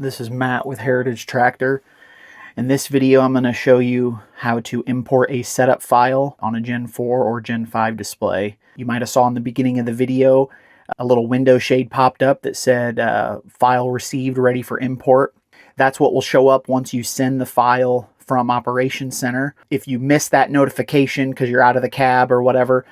This is Matt with Heritage Tractor. In this video, I'm going to show you how to import a setup file on a Gen 4 or Gen 5 display. You might have saw in the beginning of the video a little window shade popped up that said file received, ready for import. That's what will show up once you send the file from Operations Center. If you miss that notification because you're out of the cab or whatever,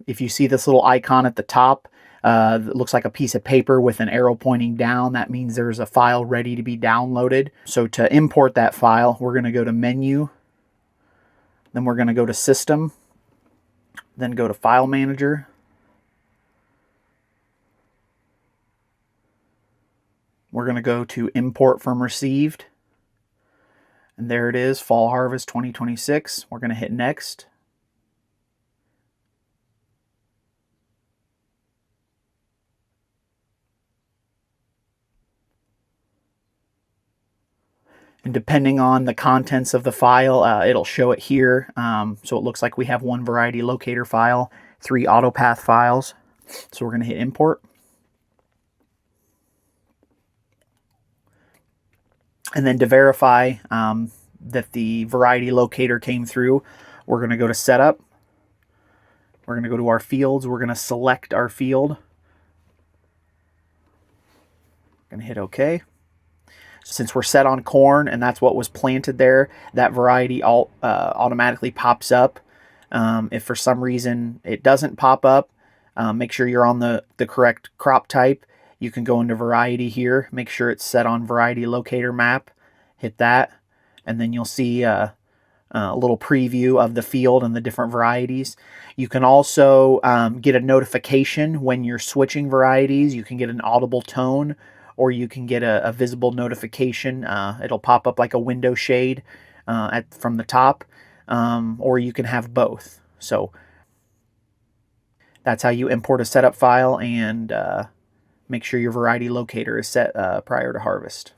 if you see this little icon at the top, it looks like a piece of paper with an arrow pointing down. That means there's a file ready to be downloaded. So to import that file, we're going to go to Menu, then we're going to go to System, then go to File Manager. We're going to go to Import from Received. And there it is, Fall Harvest 2026. We're going to hit Next. And depending on the contents of the file, it'll show it here. So it looks like we have one variety locator file, 3 AutoPath files. So we're going to hit Import. And then to verify that the variety locator came through, we're going to go to Setup. We're going to go to our fields. We're going to select our field. Going to hit OK. Since we're set on corn and that's what was planted there, that variety automatically pops up. If for some reason it doesn't pop up, make sure you're on the correct crop type. You can go into variety here, make sure it's set on variety locator map, hit that, and then you'll see a little preview of the field and the different varieties. You can also get a notification when you're switching varieties. You can get an audible tone, or you can get a visible notification. It'll pop up like a window shade from the top, or you can have both. So that's how you import a setup file and make sure your variety locator is set prior to harvest.